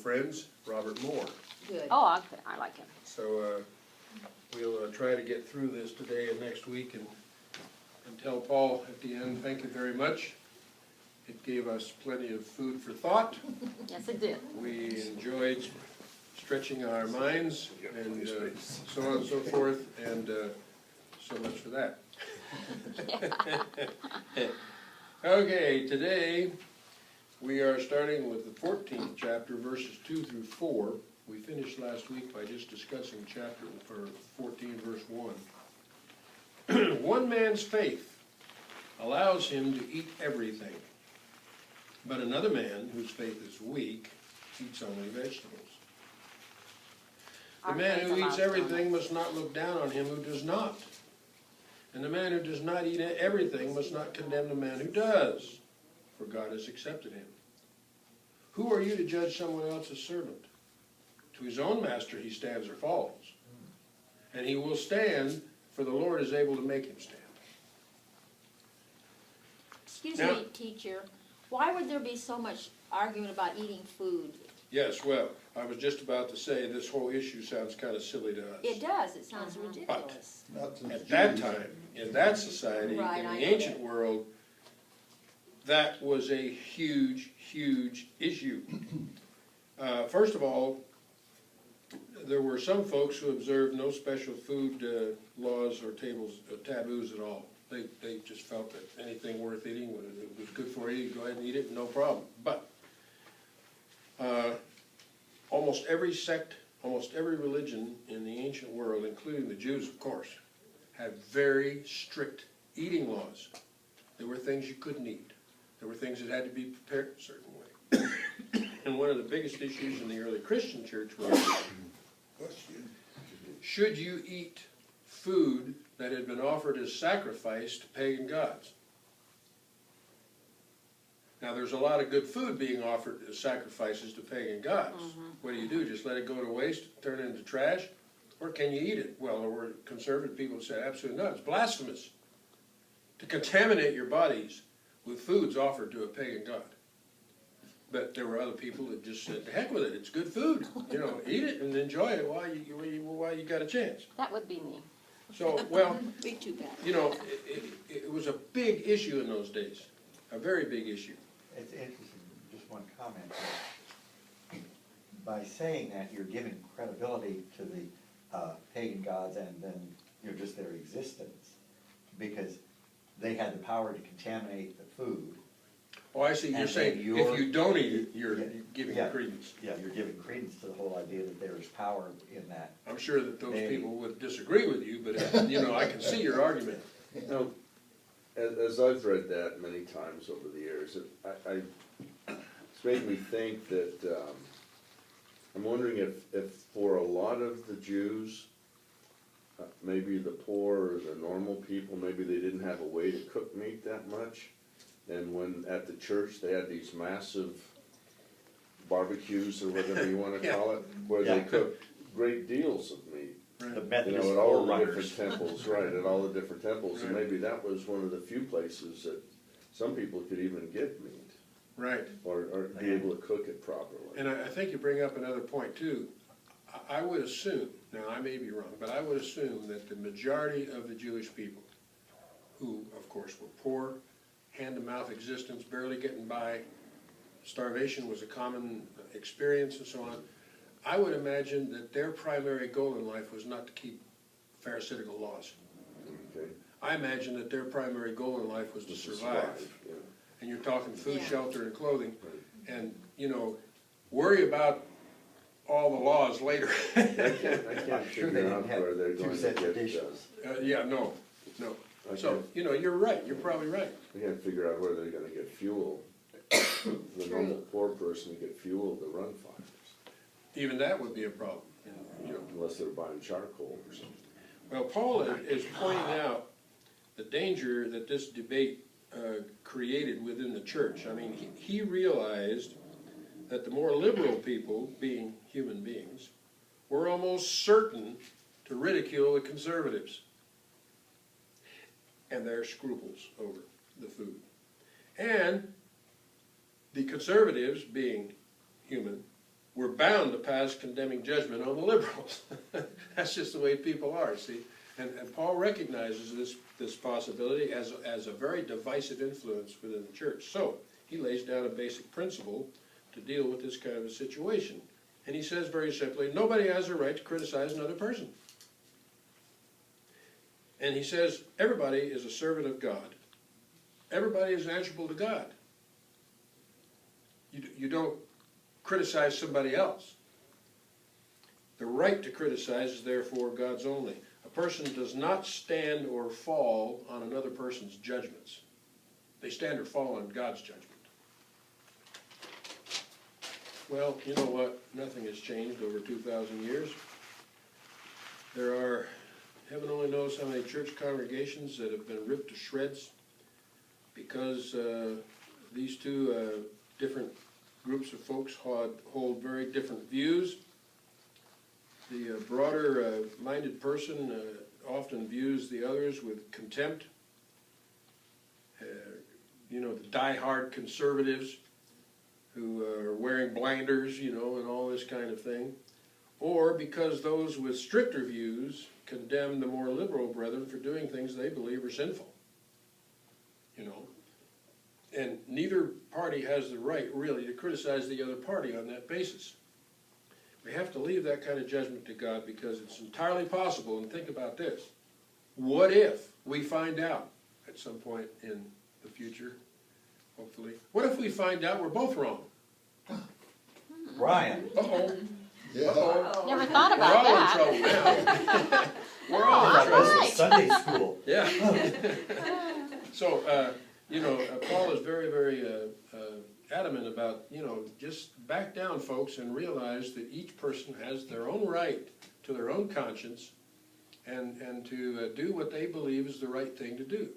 friends, Robert Moore. Good. Oh, I like him. So we'll try to get through this today and next week and tell Paul at the end, thank you very much. It gave us plenty of food for thought. Yes, it did. We enjoyed stretching our minds and so on and so forth, and so much for that. Okay, today we are starting with the 14th chapter, verses 2 through 4. We finished last week by just discussing chapter 14, verse 1. One man's faith allows him to eat everything, but another man whose faith is weak eats only vegetables. The man who eats everything must not look down on him who does not. And the man who does not eat everything must not condemn the man who does, for God has accepted him. Who are you to judge someone else's servant? To his own master he stands or falls. And he will stand, for the Lord is able to make him stand. Excuse Now- me, teacher. Why would there be so much argument about eating food? Yes, well, I was just about to say this whole issue sounds kind of silly to us. It does. It sounds ridiculous. At that time, in that society, Right, in I the know ancient that. world, that was a huge, huge issue. First of all, there were some folks who observed no special food laws or taboos at all. They just felt that anything worth eating, when it was good for you, go ahead and eat it, no problem. But almost every sect, almost every religion in the ancient world, including the Jews, of course, had very strict eating laws. There were things you couldn't eat. There were things that had to be prepared a certain way. And one of the biggest issues in the early Christian church was, should you eat food that had been offered as sacrifice to pagan gods? Now, there's a lot of good food being offered as sacrifices to pagan gods. What do? Just let it go to waste, turn it into trash? Or can you eat it? Well, there were conservative people who said, absolutely not. It's blasphemous to contaminate your bodies with foods offered to a pagan god. But there were other people that just said, to heck with it, it's good food. You know, eat it and enjoy it while you got a chance. That would be me. So, well, Be too bad. you know, it was a big issue in those days, a very big issue. It's interesting, just one comment. By saying that, you're giving credibility to the pagan gods and then, you know, just their existence, because they had the power to contaminate the food. Oh, I see, you're And saying, then if you don't eat it, you're Yeah, giving yeah. credence. Yeah, you're giving credence to the whole idea that there is power in that. I'm sure that those They- people would disagree with you, but, you know, I can see your argument. Now, as I've read that many times over the years, it's made me think that, I'm wondering if for a lot of the Jews, maybe the poor or the normal people, maybe they didn't have a way to cook meat that much. And when at the church, they had these massive barbecues or whatever you wanna call it, where they Yeah. cooked great deals of meat. The You know, Methodist at all the forerunners. different temples, right, at all the different temples, and Right. maybe that was one of the few places that some people could even get meat, Right. or be able to cook it properly. And I think you bring up another point too. I would assume, now I may be wrong, but I would assume that the majority of the Jewish people, who of course were poor, hand-to-mouth existence, barely getting by, starvation was a common experience and so on, I would imagine that their primary goal in life was not to keep pharisaical laws. Okay? I imagine that their primary goal in life was to survive. Yeah. And you're talking food, Yeah. shelter, and clothing, Right. and, you know, worry about all the laws later. I can't I'm sure they figure didn't out where they're have two going to sets of get, dishes. Yeah, no. I So, can't, you know, you're right, you're probably right. I can't figure out where they're gonna get fuel. The normal poor person to get fuel to run fires, Even that would be a problem, you know. unless they're buying charcoal or something. Well, Paul is pointing out the danger that this debate created within the church. I mean, he realized that the more liberal people, being human beings, were almost certain to ridicule the conservatives and their scruples over the food. And the conservatives, being human, we're bound to pass condemning judgment on the liberals. That's just the way people are, see? And Paul recognizes this possibility as a very divisive influence within the church. So, he lays down a basic principle to deal with this kind of a situation. And he says very simply, nobody has a right to criticize another person. And he says, everybody is a servant of God. Everybody is answerable to God. You don't criticize somebody else. The right to criticize is therefore God's only. A person does not stand or fall on another person's judgments. They stand or fall on God's judgment. Well, you know what? Nothing has changed over 2,000 years. There are, heaven only knows how many church congregations that have been ripped to shreds because these two different groups of folks hold very different views. The broader minded person often views the others with contempt. You know, the die-hard conservatives who are wearing blinders, you know, and all this kind of thing. Or because those with stricter views condemn the more liberal brethren for doing things they believe are sinful. You know. And neither party has the right, really, to criticize the other party on that basis. We have to leave that kind of judgment to God because it's entirely possible, and think about this. What if we find out at some point in the future, hopefully, what if we find out we're both wrong? Brian, Uh-oh. Yeah. Uh-oh. Never thought We're about all that. in trouble now. We're all in I trouble. thought this was Sunday school. Yeah. So, you know, Paul is very, very adamant about, you know, just back down, folks, and realize that each person has their own right to their own conscience and to do what they believe is the right thing to do.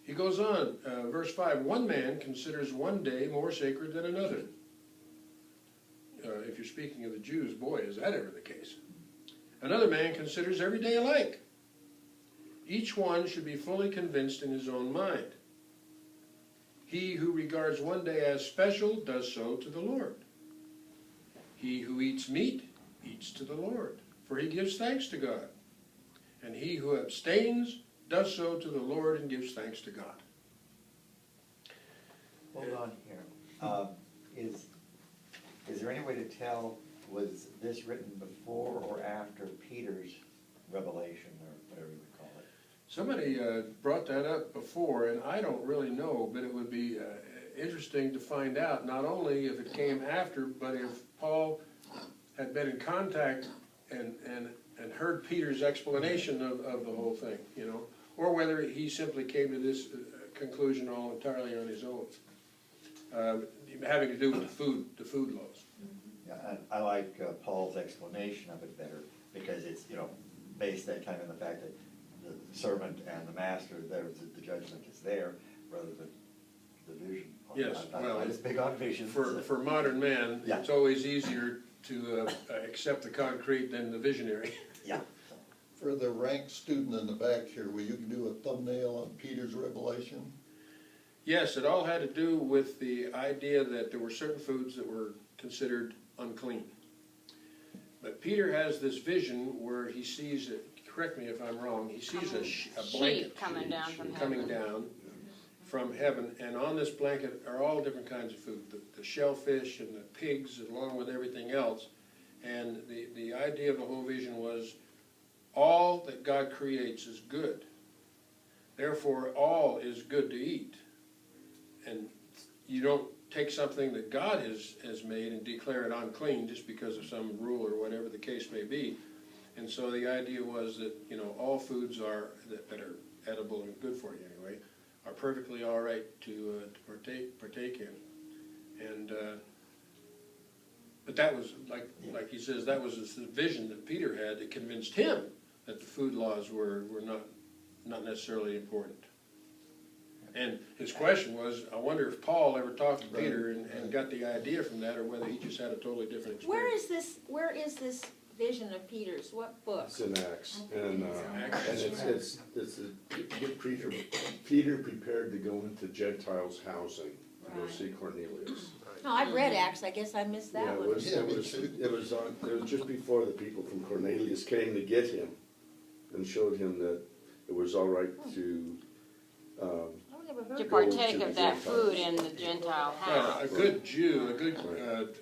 He goes on, verse 5, one man considers one day more sacred than another. If you're speaking of the Jews, boy, is that ever the case. Another man considers every day alike. Each one should be fully convinced in his own mind. He who regards one day as special does so to the Lord. He who eats meat eats to the Lord, for he gives thanks to God. And he who abstains does so to the Lord and gives thanks to God. Hold on here. Is there any way to tell, was this written before or after Peter's revelation, or whatever you would call it? Somebody brought that up before, and I don't really know, but it would be interesting to find out, not only if it came after, but if Paul had been in contact and heard Peter's explanation of the whole thing, you know, or whether he simply came to this conclusion all entirely on his own, having to do with the food laws. Yeah, and I like Paul's explanation of it better, because it's, you know, based that kind of in the fact that the servant and the master, the judgment is there, rather than the vision. Yes, well, I'm just big on vision. For modern man, Yeah. it's always easier to accept the concrete than the visionary. Yeah. For the rank student in the back here, will you do a thumbnail on Peter's revelation? Yes, it all had to do with the idea that there were certain foods that were considered unclean. But Peter has this vision where he sees, correct me if I'm wrong, he sees a blanket Sheep coming down from coming heaven. down from heaven, and on this blanket are all different kinds of food, the shellfish and the pigs along with everything else. And the idea of the whole vision was all that God creates is good. Therefore, all is good to eat. And you don't take something that God has made and declare it unclean just because of some rule or whatever the case may be. And so the idea was that, you know, all foods that are edible and good for you anyway, are perfectly all right to partake in. And but that was, like he says, that was the vision that Peter had that convinced him that the food laws were not necessarily important. And his question was, I wonder if Paul ever talked to Peter and got the idea from that, or whether he just had a totally different experience. Where is this vision of Peter's? What book? It's in Acts, and Acts. it's get Peter prepared to go into Gentiles' housing, to go see Cornelius. No, I've read Acts, I guess I missed Yeah, that it one. was, Yeah, it me was, too. it was on, it was just before the people from Cornelius came to get him and showed him that it was all right to, I've never heard To of Go partake to of the that Gentiles. food in the Gentile Well, house. a good Jew, a good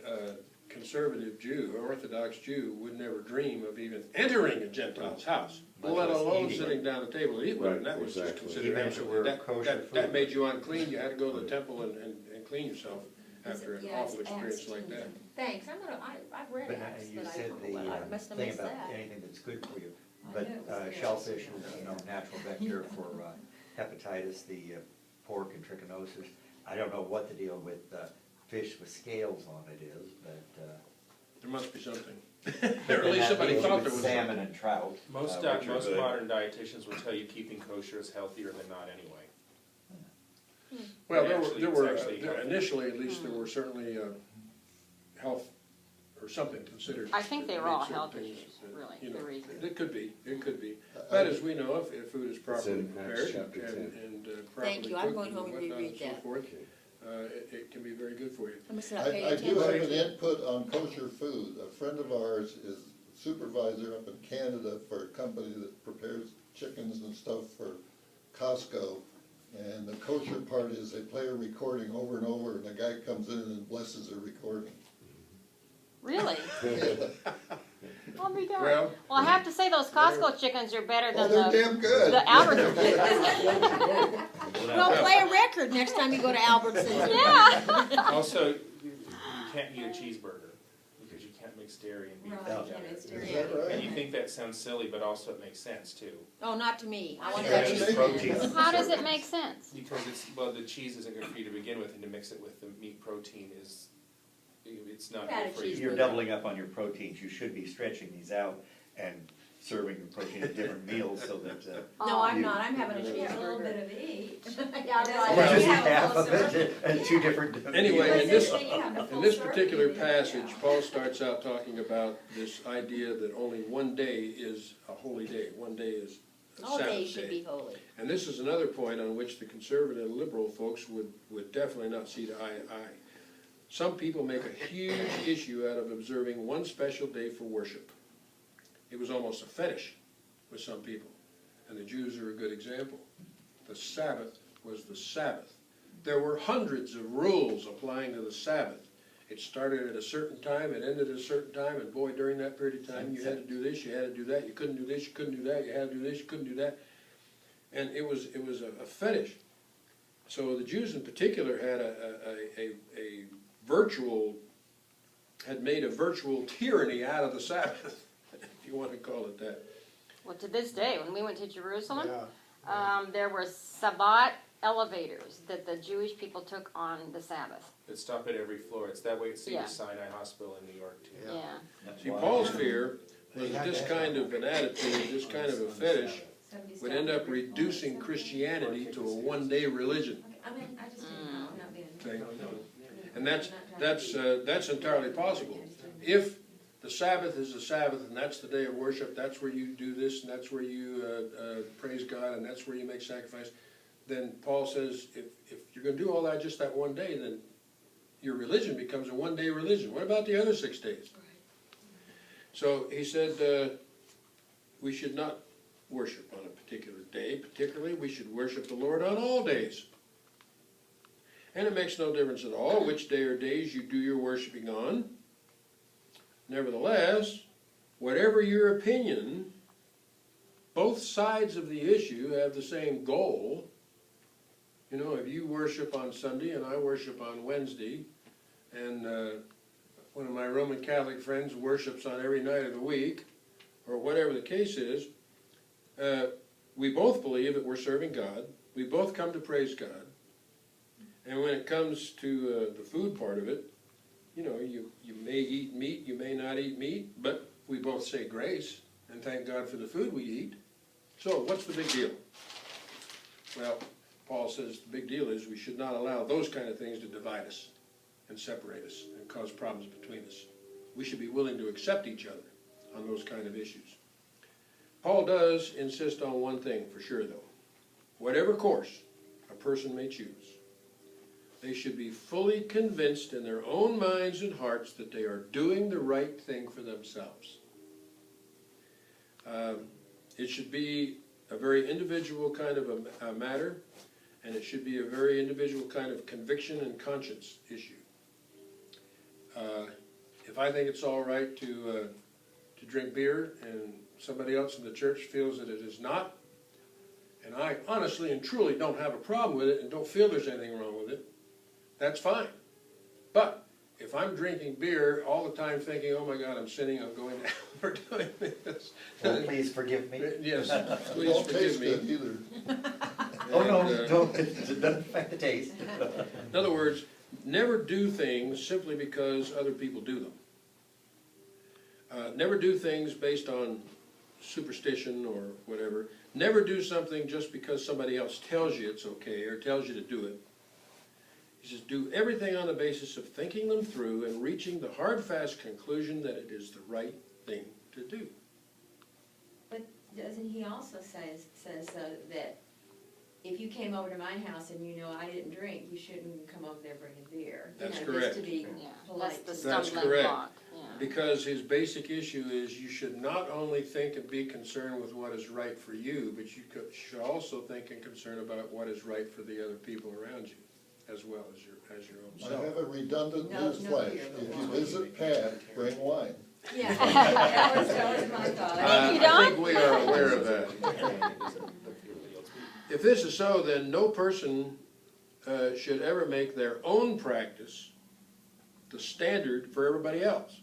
conservative Jew, Orthodox Jew, would never dream of even entering a Gentile's house, Much let less alone eating sitting it. down at the table to eat with them. Right, That was just exactly. considered Even if it absolutely, were that, kosher that, food. that made you unclean, you had to go to the temple and clean yourself after an Yeah, it's awful experience Acts like 10. that. Thanve I've read But now Acts, you but said I must have thing missed about that. anything that's good for you, I but know it was good. shellfish is, natural vector for hepatitis, the pork and trichinosis. I don't know what the deal with fish with scales on it is, but. There must be something. Or at least somebody thought there was Salmon something. and trout. Most, which are most good. modern dietitians will tell you keeping kosher is healthier than not anyway. Well, But there were, actually, there it's were, actually healthy. initially, at least, there were certainly health or something considered. I think they were made all certain health things issues, that, really, you the know, reason. It could be, it could be. But as we know, if food is properly in Acts prepared chapter and 10. and properly Thank you. I'm cooked going and home and whatnot reread so that. forth, it can be very good for you. I must not pay I do attention. have an input on kosher food. A friend of ours is supervisor up in Canada for a company that prepares chickens and stuff for Costco. And the kosher part is they play a recording over and over, and the guy comes in and blesses the recording. Really? I'll be darned. Well, Well, I have to say, those Costco chickens are better Oh, than they're the, damn good. the Albertsons chickens. Well, play a record next time you go to Albertsons. Yeah. Also, you can't eat a cheeseburger because you can't mix dairy and beef Right, together. Is that And you right? think that sounds silly, but also it makes sense too. Oh, not to me. I want to Yeah, have it's cheese. protein. How does it make sense? Because it's, well, the cheese isn't good for you to begin with, and to mix it with the meat protein is, it's not Had a good for you. cheese- You're doubling up on your proteins. You should be stretching these out and serving the protein at different meals so that. No, I'm You- not. I'm having a Yeah, a little bit cheeseburger. of each. Yeah, Well, right. just eat have a half full of it and two different. Anyway, But in this, then you have the in full this serving, particular yeah. passage, Paul starts out talking about this idea that only one day is a holy day, one day is a All days Sabbath should day. be holy. And this is another point on which the conservative and liberal folks would definitely not see eye to eye. Some people make a huge issue out of observing one special day for worship. It was almost a fetish with some people, and the Jews are a good example. The Sabbath was the Sabbath. There were hundreds of rules applying to the Sabbath. It started at a certain time, it ended at a certain time, and boy, during that period of time, you had to do this, you had to do that, you couldn't do this, you couldn't do that, you had to do this, you couldn't do that. And it was a fetish. So the Jews in particular had a virtual, had made a virtual tyranny out of the Sabbath, if you want to call it that. Well, to this day, when we went to Jerusalem, there were Sabbat elevators that the Jewish people took on the Sabbath. That stop at every floor. It's that way at Yeah. Cedar Sinai Hospital in New York too. Yeah. See, Paul's fear was that this kind of an attitude, this kind of a fetish, would end up reducing Christianity to a one-day religion I mean, I just didn't know, I'm not being. thing. And that's entirely possible. If the Sabbath is the Sabbath and that's the day of worship, that's where you do this and that's where you praise God and that's where you make sacrifice, then Paul says if you're going to do all that just that one day, then your religion becomes a one-day religion. What about the other 6 days? So he said we should not worship on a particular day. Particularly, we should worship the Lord on all days. And it makes no difference at all which day or days you do your worshiping on. Nevertheless, whatever your opinion, both sides of the issue have the same goal. You know, if you worship on Sunday and I worship on Wednesday, and one of my Roman Catholic friends worships on every night of the week, or whatever the case is, we both believe that we're serving God. We both come to praise God. And when it comes to the food part of it, you know, you may eat meat, you may not eat meat, but we both say grace and thank God for the food we eat. So what's the big deal? Well, Paul says the big deal is we should not allow those kind of things to divide us and separate us and cause problems between us. We should be willing to accept each other on those kind of issues. Paul does insist on one thing for sure, though. Whatever course a person may choose, They should be fully convinced in their own minds and hearts that they are doing the right thing for themselves. It should be a very individual kind of a matter, and it should be a very individual kind of conviction and conscience issue. If I think it's all right to drink beer and somebody else in the church feels that it is not, and I honestly and truly don't have a problem with it and don't feel there's anything wrong with it, that's fine. But if I'm drinking beer all the time thinking, oh my God, I'm sinning, I'm going down for doing this. Oh, please forgive me. Yes, please Don't forgive taste me. good either. Oh, no, And, don't, it doesn't affect the taste. in other words, never do things simply because other people do them. Never do things based on superstition or whatever. Never do something just because somebody else tells you it's okay or tells you to do it. He says, do everything on the basis of thinking them through and reaching the hard, fast conclusion that it is the right thing to do. But doesn't he also says that if you came over to my house and you know I didn't drink, you shouldn't come over there bringing beer. That's Just to correct. be Yeah, that's polite. the to- That's stumbling correct. block, yeah. Because his basic issue is you should not only think and be concerned with what is right for you, but you should also think and concern about what is right for the other people around you, as well as your own I self. have a redundant No newsflash. beer, but If you wine. visit Pat, bring wine. Yeah, that was my thought. You I think don't? we are aware of that. If this is so, then no person should ever make their own practice the standard for everybody else.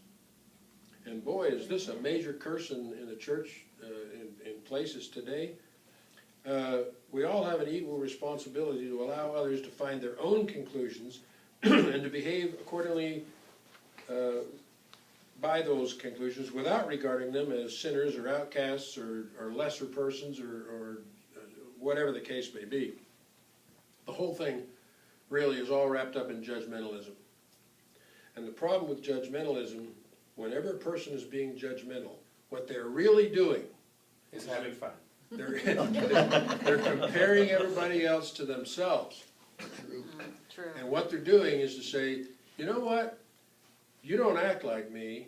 And boy, is this a major curse in the church in places today. We all have an equal responsibility to allow others to find their own conclusions and to behave accordingly by those conclusions without regarding them as sinners or outcasts or lesser persons or whatever the case may be. The whole thing really is all wrapped up in judgmentalism. And the problem with judgmentalism, whenever a person is being judgmental, what they're really doing, Is having fun. they're comparing everybody else to themselves. True. And what they're doing is to say, you know what? You don't act like me.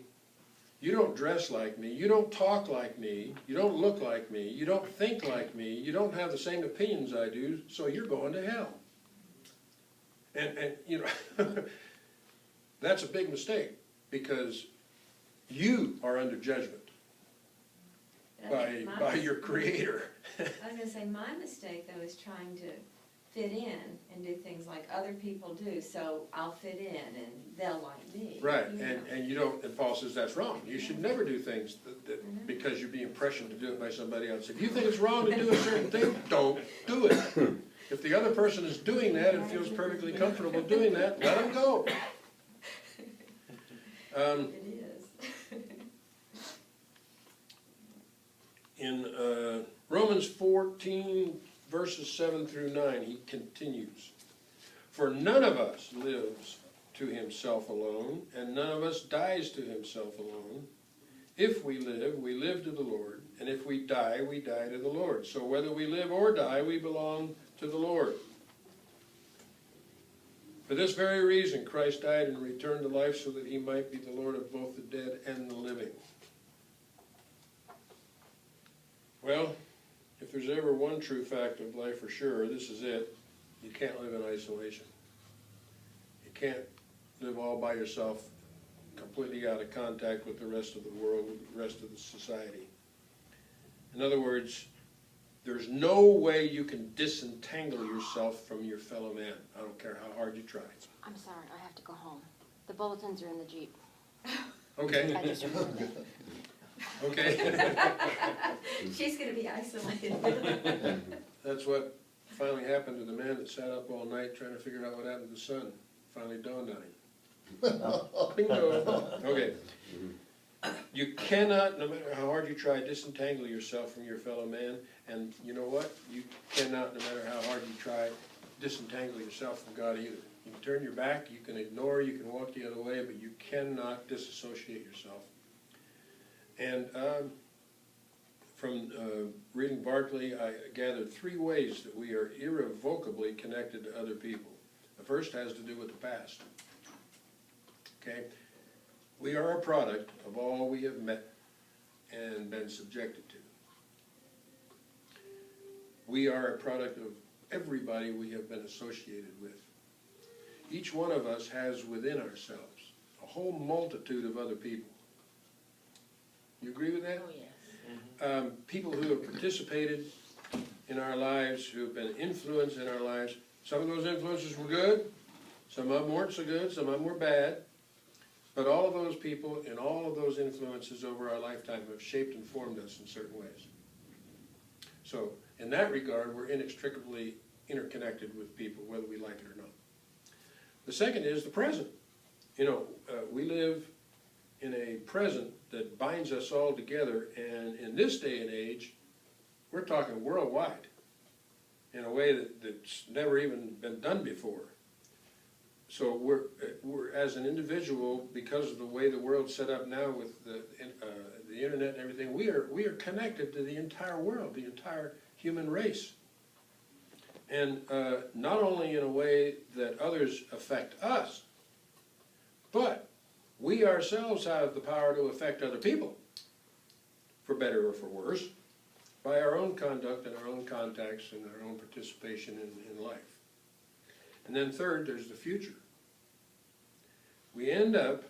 You don't dress like me. You don't talk like me. You don't look like me. You don't think like me. You don't have the same opinions I do, so you're going to hell. And you know, that's a big mistake because you are under judgment by your Creator. I was gonna say, my mistake though is trying to fit in and do things like other people do, so I'll fit in and they'll like me. Right, you know. and you don't, and Paul says that's wrong. You should never do things that because you're being pressured to do it by somebody else. If you think it's wrong to do a certain thing, don't do it. If the other person is doing that and feels perfectly comfortable doing that, let them go. It is. In Romans 14, verses 7 through 9, he continues, for none of us lives to himself alone, and none of us dies to himself alone. If we live to the Lord, and if we die to the Lord. So whether we live or die, we belong to the Lord. For this very reason, Christ died and returned to life so that he might be the Lord of both the dead and the living. Well, if there's ever one true fact of life for sure, this is it. You can't live in isolation. You can't live all by yourself, completely out of contact with the rest of the world, with the rest of the society. In other words, there's no way you can disentangle yourself from your fellow man. I don't care how hard you try. I'm sorry, I have to go home. The bulletins are in the Jeep. Okay, I just remembered that. okay. She's gonna be isolated. That's what finally happened to the man that sat up all night trying to figure out what happened to the sun. Finally dawned on him. Bingo. Okay. You cannot, no matter how hard you try, disentangle yourself from your fellow man. And you know what? You cannot, no matter how hard you try, disentangle yourself from God either. You can turn your back, you can ignore, you can walk the other way, but you cannot disassociate yourself. And from reading Barclay, I gathered 3 ways that we are irrevocably connected to other people. The first has to do with the past. Okay? We are a product of all we have met and been subjected to. We are a product of everybody we have been associated with. Each one of us has within ourselves a whole multitude of other people. You agree with that? Oh, yes. People who have participated in our lives, who have been influenced in our lives. Some of those influences were good, some of them weren't so good, some of them were bad. But all of those people and all of those influences over our lifetime have shaped and formed us in certain ways. So, in that regard, we're inextricably interconnected with people, whether we like it or not. The second is the present. You know, we live in a present that binds us all together, and in this day and age, we're talking worldwide in a way that's never even been done before. So we're as an individual, because of the way the world's set up now with the internet and everything, we are connected to the entire world, the entire human race. And not only in a way that others affect us, but we ourselves have the power to affect other people, for better or for worse, by our own conduct and our own contacts and our own participation in life. And then third, there's the future. We end up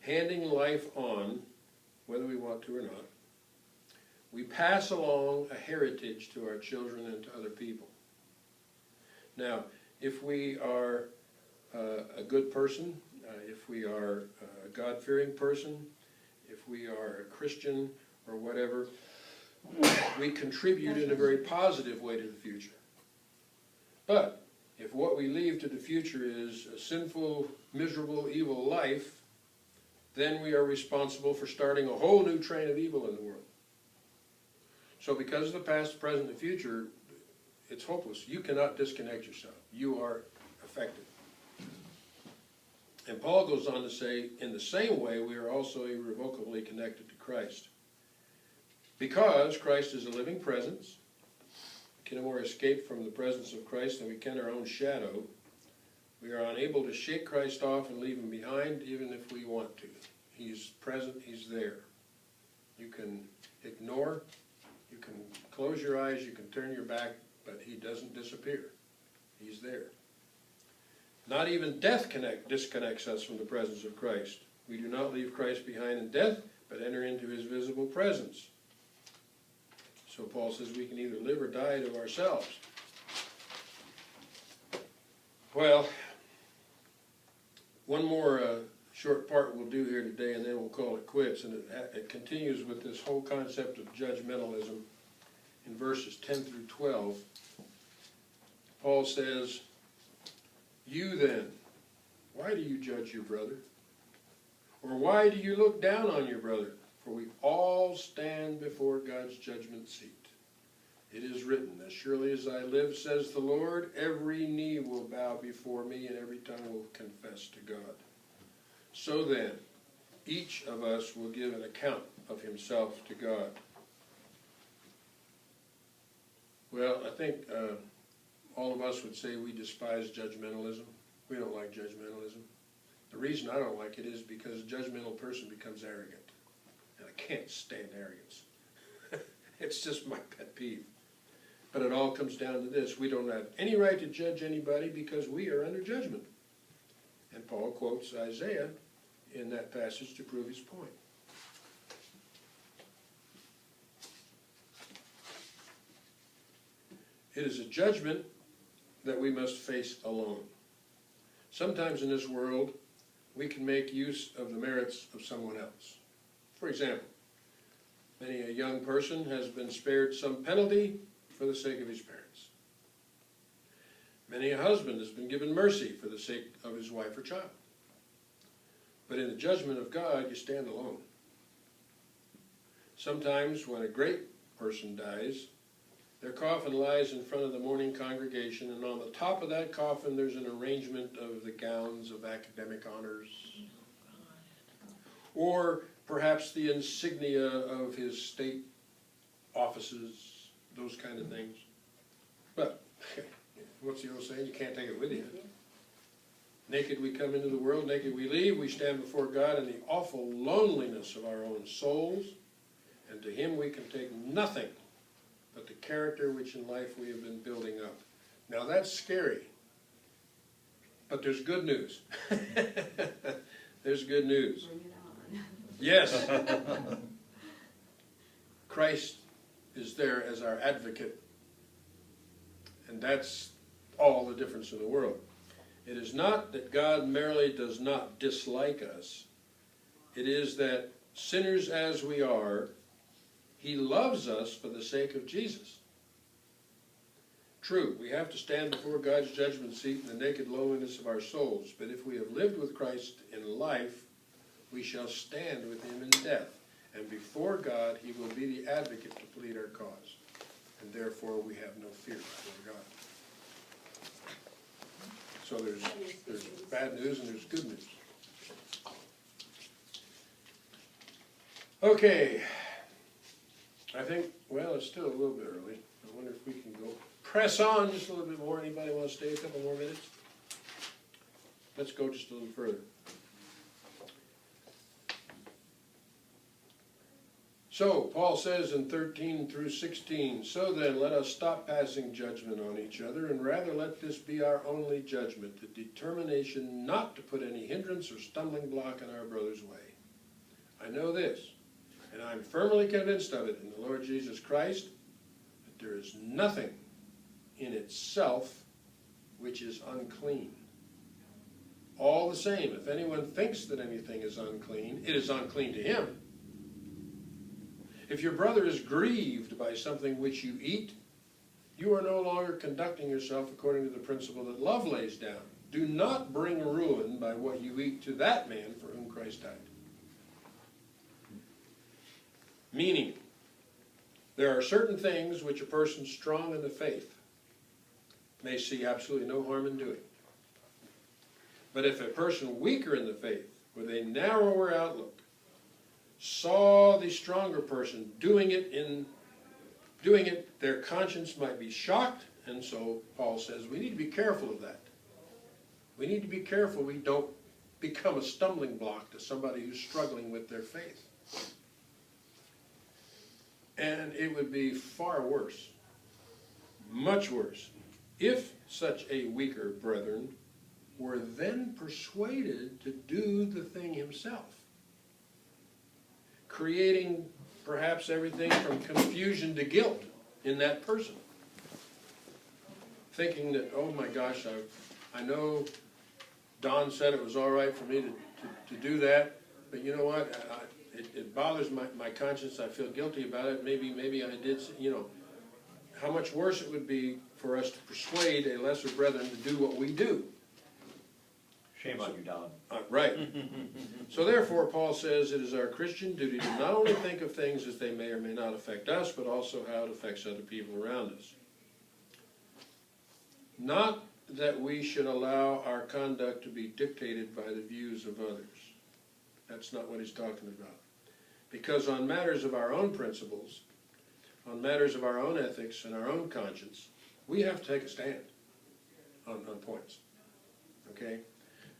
handing life on, whether we want to or not. We pass along a heritage to our children and to other people. Now, if we are a good person, if we are a God-fearing person, if we are a Christian or whatever, we contribute in a very positive way to the future. But if what we leave to the future is a sinful, miserable, evil life, then we are responsible for starting a whole new train of evil in the world. So because of the past, the present, and the future, it's hopeless. You cannot disconnect yourself. You are affected. And Paul goes on to say, in the same way, we are also irrevocably connected to Christ. Because Christ is a living presence, we can no more escape from the presence of Christ than we can our own shadow. We are unable to shake Christ off and leave him behind, even if we want to. He's present, he's there. You can ignore, you can close your eyes, you can turn your back, but he doesn't disappear. He's there. Not even death disconnects us from the presence of Christ. We do not leave Christ behind in death, but enter into his visible presence. So Paul says we can either live or die to ourselves. Well, one more short part we'll do here today, and then we'll call it quits. And it continues with this whole concept of judgmentalism in verses 10 through 12. Paul says, "You then, why do you judge your brother? Or why do you look down on your brother? For we all stand before God's judgment seat. It is written, as surely as I live, says the Lord, every knee will bow before me and every tongue will confess to God. So then, each of us will give an account of himself to God." Well, I think all of us would say we despise judgmentalism. We don't like judgmentalism. The reason I don't like it is because a judgmental person becomes arrogant. And I can't stand arrogance. It's just my pet peeve. But it all comes down to this. We don't have any right to judge anybody because we are under judgment. And Paul quotes Isaiah in that passage to prove his point. It is a judgment that we must face alone. Sometimes in this world, we can make use of the merits of someone else. For example, many a young person has been spared some penalty for the sake of his parents. Many a husband has been given mercy for the sake of his wife or child. But in the judgment of God, you stand alone. Sometimes when a great person dies, their coffin lies in front of the mourning congregation, and on the top of that coffin there's an arrangement of the gowns of academic honors, or perhaps the insignia of his state offices, those kind of things. But what's the old saying? You can't take it with you. Naked we come into the world, naked we leave. We stand before God in the awful loneliness of our own souls, and to Him we can take nothing but the character which in life we have been building up. Now that's scary, but there's good news. There's good news. Bring it on. Yes. Christ is there as our advocate, and that's all the difference in the world. It is not that God merely does not dislike us. It is that, sinners as we are, He loves us for the sake of Jesus. True, we have to stand before God's judgment seat in the naked lowliness of our souls, but if we have lived with Christ in life, we shall stand with Him in death. And before God, He will be the advocate to plead our cause. And therefore, we have no fear before God. So there's bad news and there's good news. Okay. I think, well, it's still a little bit early. I wonder if we can go press on just a little bit more. Anybody want to stay a couple more minutes? Let's go just a little further. So, Paul says in 13 through 16, so then let us stop passing judgment on each other, and rather let this be our only judgment, the determination not to put any hindrance or stumbling block in our brother's way. I know this, and I'm firmly convinced of it in the Lord Jesus Christ, that there is nothing in itself which is unclean. All the same, if anyone thinks that anything is unclean, it is unclean to him. If your brother is grieved by something which you eat, you are no longer conducting yourself according to the principle that love lays down. Do not bring ruin by what you eat to that man for whom Christ died. Meaning, there are certain things which a person strong in the faith may see absolutely no harm in doing. But if a person weaker in the faith, with a narrower outlook, saw the stronger person doing it, their conscience might be shocked, and so Paul says we need to be careful of that. We need to be careful we don't become a stumbling block to somebody who's struggling with their faith. And it would be far worse, much worse, if such a weaker brethren were then persuaded to do the thing himself, creating perhaps everything from confusion to guilt in that person. Thinking that, oh my gosh, I know Don said it was all right for me to do that, but you know what, it bothers my conscience, I feel guilty about it, maybe I did, you know. How much worse it would be for us to persuade a lesser brethren to do what we do. Shame on you, Don. Right. So therefore, Paul says it is our Christian duty to not only think of things as they may or may not affect us, but also how it affects other people around us. Not that we should allow our conduct to be dictated by the views of others. That's not what he's talking about. Because on matters of our own principles, on matters of our own ethics and our own conscience, we have to take a stand on points. Okay?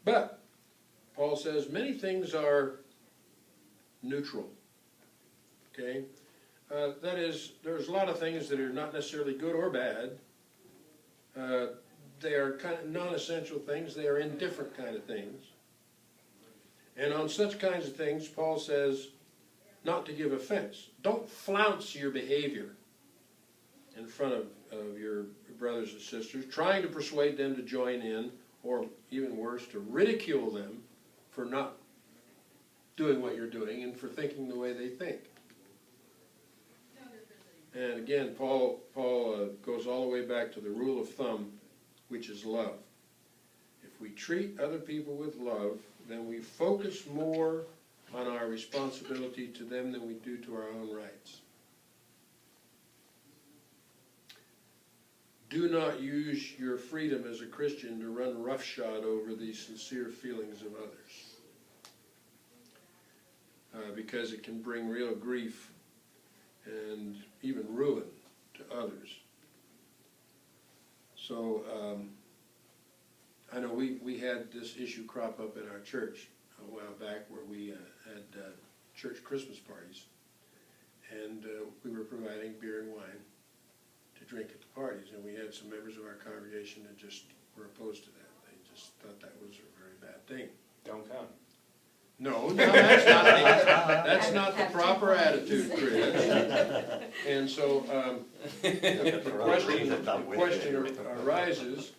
But, Paul says, many things are neutral. Okay? That is, there's a lot of things that are not necessarily good or bad. They are kind of non-essential things. They are indifferent kind of things. And on such kinds of things, Paul says, not to give offense. Don't flounce your behavior in front of your brothers and sisters, trying to persuade them to join in, or even worse, to ridicule them for not doing what you're doing and for thinking the way they think. And again, Paul goes all the way back to the rule of thumb, which is love. If we treat other people with love, then we focus more on our responsibility to them than we do to our own rights. Do not use your freedom as a Christian to run roughshod over the sincere feelings of others, because it can bring real grief and even ruin to others. So I know we had this issue crop up in our church a while back where we had church Christmas parties. And we were providing beer and wine to drink at the parties. And we had some members of our congregation that just were opposed to that. They just thought that was a very bad thing. Don't come. No, that's not the proper attitude, Chris. And so, the question arises,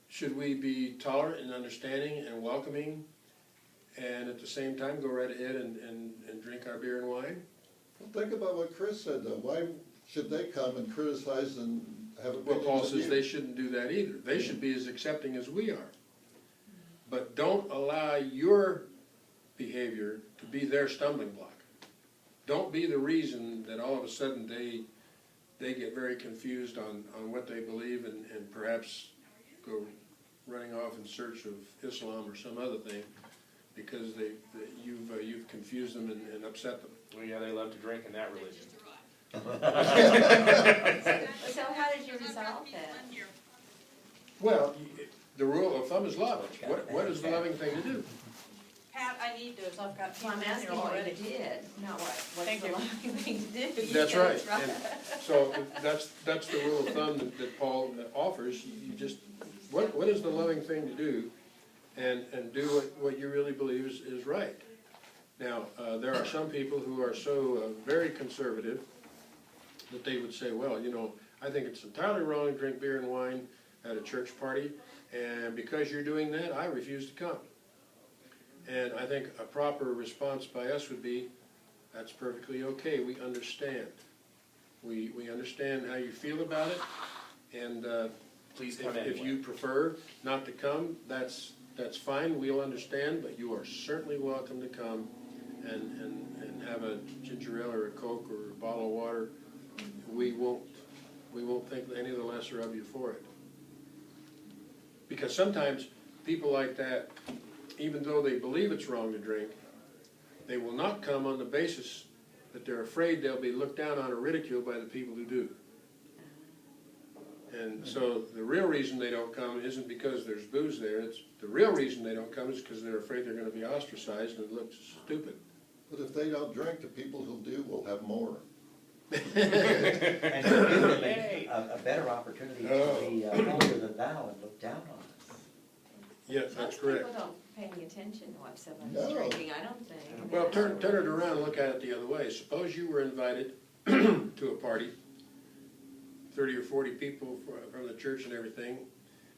should we be tolerant and understanding and welcoming, and at the same time go right ahead and drink our beer and wine? Well, think about what Chris said though, why should they come and criticize and have Well, Paul opinions of says you? they shouldn't do that either. They should be as accepting as we are. But don't allow your behavior to be their stumbling block. Don't be the reason that all of a sudden they get very confused on what they believe and perhaps go running off in search of Islam or some other thing because you've confused them and upset them. Well, yeah, they love to drink in that religion. So how did you resolve that? Well, the rule of thumb is love. What is the loving thing to do? Pat, I need to, so I've got Well, I'm people in here asking what already. you did, not what's Thank the you. loving thing to do. You That's said right. it's And so that's the rule of thumb that Paul offers. You just, what is the loving thing to do? And do what you really believe is right. Now, there are some people who are so very conservative that they would say, well, you know, I think it's entirely wrong to drink beer and wine at a church party, and because you're doing that, I refuse to come. And I think a proper response by us would be, that's perfectly okay, we understand. We understand how you feel about it, and Please come if anyway. you prefer not to come, that's fine, we'll understand, but you are certainly welcome to come and have a ginger ale or a Coke or a bottle of water. We won't think any the lesser of you for it. Because sometimes people like that, even though they believe it's wrong to drink, they will not come on the basis that they're afraid they'll be looked down on or ridiculed by the people who do. And so the real reason they don't come isn't because there's booze there. It's the real reason they don't come is because they're afraid they're going to be ostracized and look stupid. But if they don't drink, the people who do will have more. And to give them a better opportunity to be holier than thou and look down on us. Yes, that's Most correct. people don't pay any attention to what someone's No. drinking, I don't think. Well, turn it around and look at it the other way. Suppose you were invited to a party, 30 or 40 people from the church and everything,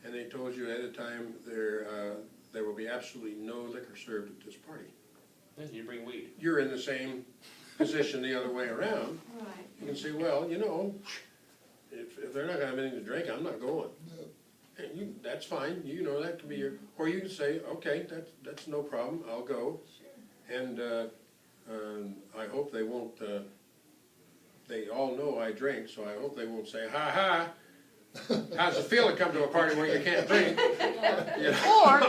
and they told you ahead of time there will be absolutely no liquor served at this party. Then you bring weed. You're in the same position the other way around. Right. You can say, well, you know, if they're not gonna have anything to drink, I'm not going. And that's fine, you know, that can be your, or you can say, okay, that's no problem, I'll go. And I hope they won't, they all know I drink, so I hope they won't say, ha, how's it feel to come to a party where you can't drink? You know? Or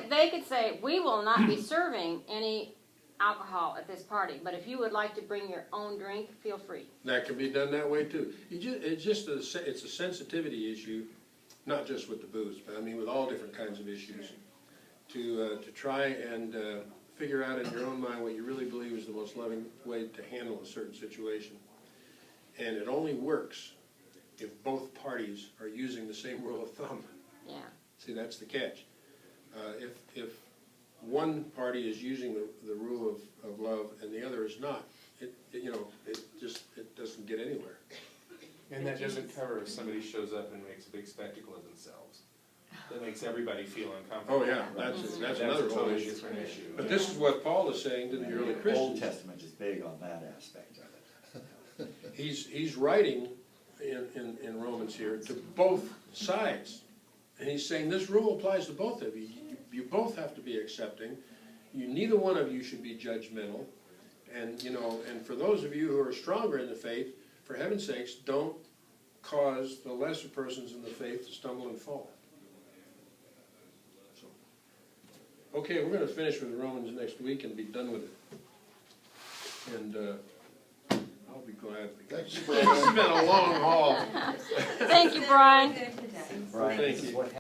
they could say, we will not be serving any alcohol at this party, but if you would like to bring your own drink, feel free. That can be done that way too. It's a sensitivity issue, not just with the booze, but I mean with all different kinds of issues. To try and figure out in your own mind what you really believe is the most loving way to handle a certain situation. And it only works if both parties are using the same rule of thumb. Yeah. See, that's the catch. If one party is using the rule of love and the other is not, it doesn't get anywhere. And that doesn't cover if somebody shows up and makes a big spectacle of themselves. That makes everybody feel uncomfortable. Oh yeah, that's another a whole totally issue. different issue. But this is what Paul is saying to the early Old Christians. Testament is big on that aspect of it. He's writing in Romans here to both sides. And he's saying this rule applies to both of you. You both have to be accepting. Neither one of you should be judgmental. And for those of you who are stronger in the faith, for heaven's sakes, don't cause the lesser persons in the faith to stumble and fall. So, okay, we're going to finish with Romans next week and be done with it. And I'll be glad. Thanks, It's been a long haul. Thank you, Brian. Good today. Brian, Thank this is you. what